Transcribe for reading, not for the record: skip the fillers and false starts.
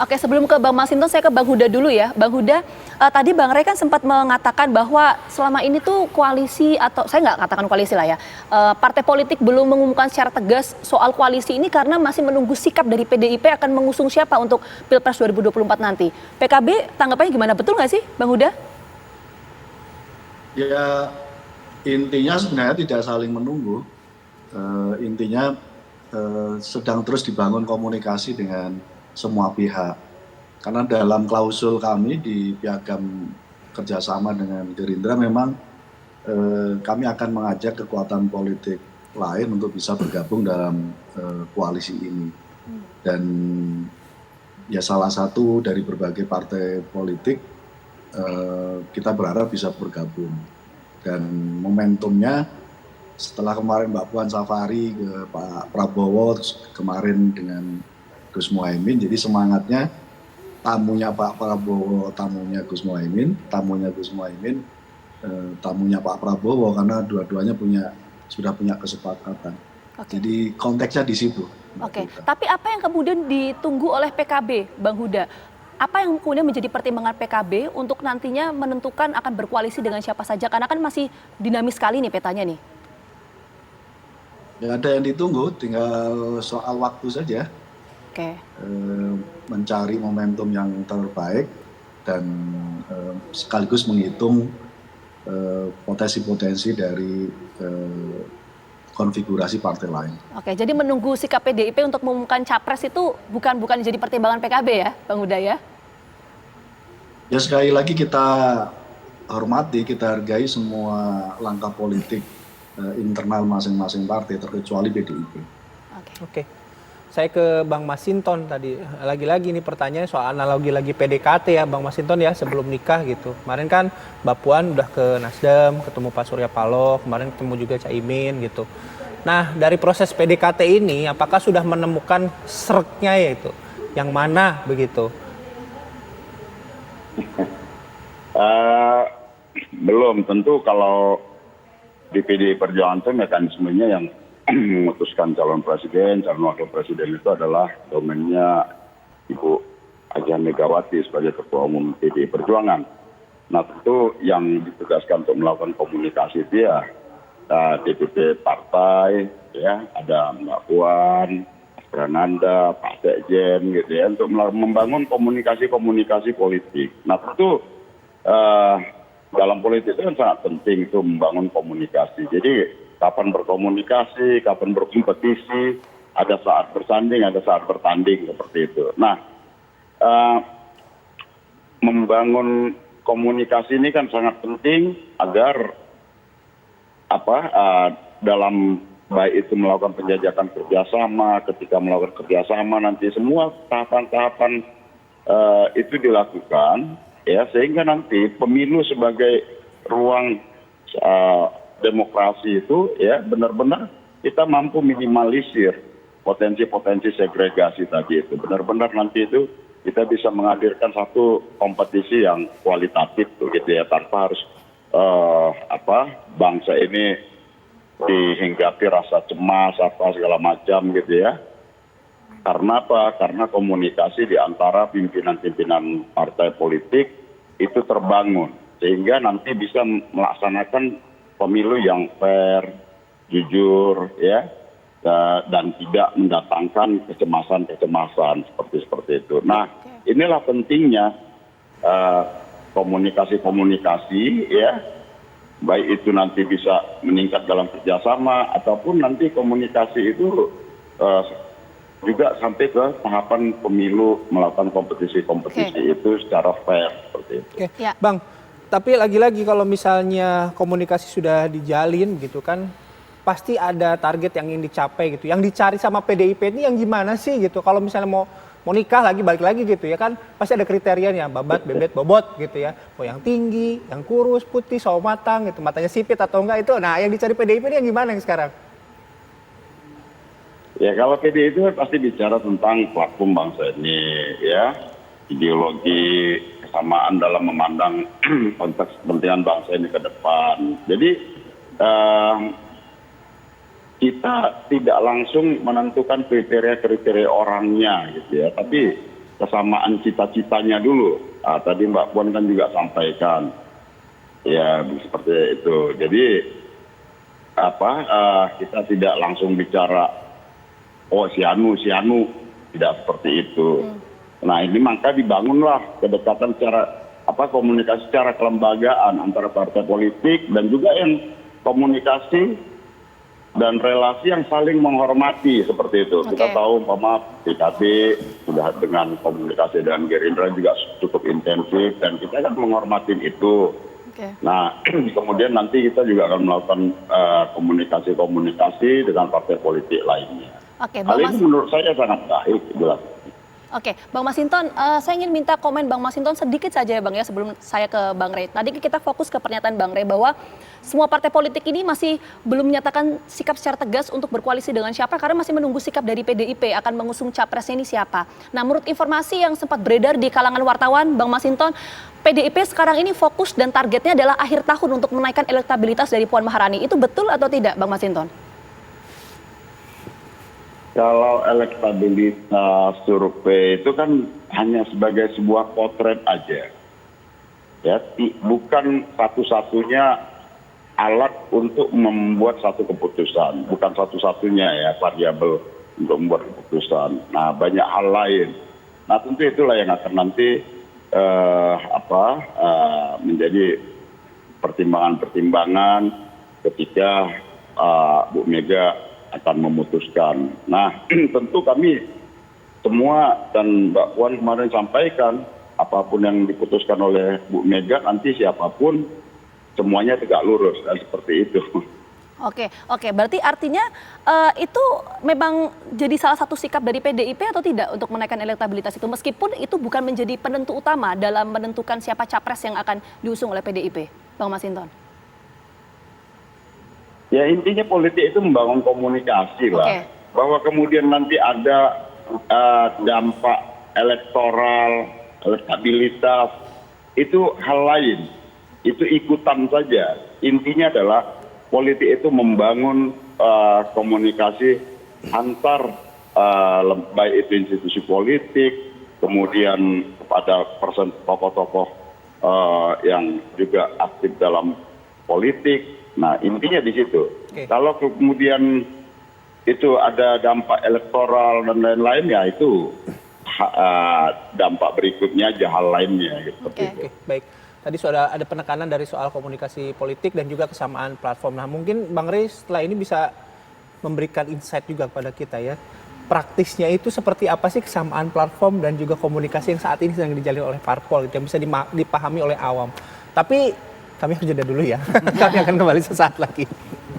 Oke, sebelum ke Bang Masinton, saya ke Bang Huda dulu ya. Bang Huda, tadi Bang Ray kan sempat mengatakan bahwa selama ini tuh koalisi atau saya nggak katakan koalisi lah ya, partai politik belum mengumumkan secara tegas soal koalisi ini karena masih menunggu sikap dari PDIP akan mengusung siapa untuk Pilpres 2024 nanti. PKB tanggapannya gimana? Betul nggak sih, Bang Huda? Ya, intinya sebenarnya tidak saling menunggu. Intinya sedang terus dibangun komunikasi dengan semua pihak. Karena dalam klausul kami di piagam kerjasama dengan Gerindra memang kami akan mengajak kekuatan politik lain untuk bisa bergabung dalam koalisi ini. Dan ya salah satu dari berbagai partai politik kita berharap bisa bergabung. Dan momentumnya setelah kemarin Mbak Puan Safari ke Pak Prabowo, kemarin dengan Gus Muhaimin, jadi semangatnya tamunya Pak Prabowo, tamunya Gus Muhaimin, tamunya Pak Prabowo, karena dua-duanya sudah punya kesepakatan. Oke. Jadi konteksnya di situ. Oke, tapi apa yang kemudian ditunggu oleh PKB, Bang Huda? Apa yang kemudian menjadi pertimbangan PKB untuk nantinya menentukan akan berkoalisi dengan siapa saja? Karena kan masih dinamis sekali nih petanya nih. Ya ada yang ditunggu, tinggal soal waktu saja. Oke. Mencari momentum yang terbaik dan sekaligus menghitung potensi-potensi dari konfigurasi partai lain. Oke, jadi menunggu sikap PDIP untuk mengumumkan capres itu bukan jadi pertimbangan PKB ya, Bang Huda ya? Ya sekali lagi kita hormati, kita hargai semua langkah politik internal masing-masing partai terkecuali PDIP. Oke. Saya ke Bang Masinton tadi. Lagi-lagi ini pertanyaan soal analogi lagi PDKT ya Bang Masinton ya sebelum nikah gitu. Kemarin kan Mbak Puan udah ke Nasdem, ketemu Pak Surya Paloh, kemarin ketemu juga Caimin gitu. Nah dari proses PDKT ini apakah sudah menemukan sreknya yaitu yang mana begitu? Belum, tentu kalau di PDI Perjuangan itu mekanismenya yang memutuskan calon presiden, calon wakil presiden itu adalah domennya Ibu Haja Megawati sebagai Ketua Umum PDI Perjuangan. Nah tentu yang ditugaskan untuk melakukan komunikasi itu ya DPP partai, ya ada Mbak Puan, Mas Prananda, Pak Sekjen gitu ya, untuk membangun komunikasi politik. Nah tentu dalam politik itu kan sangat penting itu membangun komunikasi. Jadi kapan berkomunikasi, kapan berkompetisi, ada saat bersanding, ada saat bertanding seperti itu. Nah, membangun komunikasi ini kan sangat penting agar dalam baik itu melakukan penjajakan kerjasama, ketika melakukan kerjasama nanti semua tahapan-tahapan itu dilakukan, ya sehingga nanti pemilu sebagai ruang demokrasi itu ya benar-benar kita mampu minimalisir potensi-potensi segregasi tadi itu. Benar-benar nanti itu kita bisa menghadirkan satu kompetisi yang kualitatif gitu ya, tanpa harus bangsa ini dihinggapi rasa cemas apa segala macam gitu ya. Karena apa? Karena komunikasi di antara pimpinan-pimpinan partai politik itu terbangun sehingga nanti bisa melaksanakan pemilu yang fair, jujur, ya, dan tidak mendatangkan kecemasan seperti itu. Nah, inilah pentingnya komunikasi, ya, baik itu nanti bisa meningkat dalam kerjasama ataupun nanti komunikasi itu juga sampai ke tahapan pemilu melakukan kompetisi itu secara fair seperti itu. Oke, ya. Bang. Tapi lagi-lagi kalau misalnya komunikasi sudah dijalin gitu kan, pasti ada target yang ingin dicapai gitu. Yang dicari sama PDIP ini yang gimana sih gitu? Kalau misalnya mau nikah balik lagi gitu ya kan, pasti ada kriterianya, babat, bebet, bobot gitu ya. Mau yang tinggi, yang kurus, putih, sawo matang gitu, matanya sipit atau enggak itu. Nah yang dicari PDIP ini yang gimana yang sekarang? Ya kalau PDIP itu pasti bicara tentang platform bangsa ini ya, ideologi, kesamaan dalam memandang konteks kepentingan bangsa ini ke depan. Jadi kita tidak langsung menentukan kriteria orangnya gitu ya, tapi kesamaan cita-citanya dulu. Tadi Mbak Puan kan juga sampaikan, ya seperti itu. Jadi kita tidak langsung bicara, oh si Anu, tidak seperti itu. Nah ini maka dibangunlah kedekatan komunikasi secara kelembagaan antara partai politik dan juga yang komunikasi dan relasi yang saling menghormati seperti itu. Oke. Kita tahu PKB sudah dengan komunikasi dengan Gerindra juga cukup intensif dan kita kan menghormati itu. Oke. Nah kemudian nanti kita juga akan melakukan komunikasi dengan partai politik lainnya. Oke, Hal Bang ini menurut saya sangat baik jelas. Oke, Bang Masinton, saya ingin minta komen Bang Masinton sedikit saja ya Bang ya sebelum saya ke Bang Rey. Tadi kita fokus ke pernyataan Bang Rey bahwa semua partai politik ini masih belum menyatakan sikap secara tegas untuk berkoalisi dengan siapa karena masih menunggu sikap dari PDIP akan mengusung capresnya ini siapa. Nah, menurut informasi yang sempat beredar di kalangan wartawan, Bang Masinton, PDIP sekarang ini fokus dan targetnya adalah akhir tahun untuk menaikkan elektabilitas dari Puan Maharani. Itu betul atau tidak, Bang Masinton? Kalau elektabilitas survei itu kan hanya sebagai sebuah potret aja. Ya, bukan satu-satunya alat untuk membuat satu keputusan, bukan satu-satunya ya variabel untuk membuat keputusan. Nah, banyak hal lain. Nah, tentu itulah yang akan nanti menjadi pertimbangan-pertimbangan ketika Bu Mega akan memutuskan. Nah, tentu kami semua dan Mbak Puan kemarin sampaikan, apapun yang diputuskan oleh Bu Mega, nanti siapapun semuanya tegak lurus, dan seperti itu. Oke, berarti artinya itu memang jadi salah satu sikap dari PDIP atau tidak untuk menaikkan elektabilitas itu, meskipun itu bukan menjadi penentu utama dalam menentukan siapa capres yang akan diusung oleh PDIP, Bang Masinton? Ya intinya politik itu membangun komunikasi lah. Oke. Bahwa kemudian nanti ada dampak elektoral, elektabilitas, itu hal lain. Itu ikutan saja. Intinya adalah politik itu membangun komunikasi antar baik itu institusi politik, kemudian kepada tokoh-tokoh yang juga aktif dalam politik. Nah intinya di situ. Oke. Kalau kemudian itu ada dampak elektoral dan lain-lain ya itu dampak berikutnya aja hal lainnya gitu. Oke. Oke, baik. Tadi sudah ada penekanan dari soal komunikasi politik dan juga kesamaan platform. Nah mungkin Bang Rey setelah ini bisa memberikan insight juga kepada kita ya. Praktisnya itu seperti apa sih kesamaan platform dan juga komunikasi yang saat ini sedang dijalin oleh parpol gitu, yang bisa dipahami oleh awam. Tapi kami harus jeda dulu ya. Kami akan kembali sesaat lagi.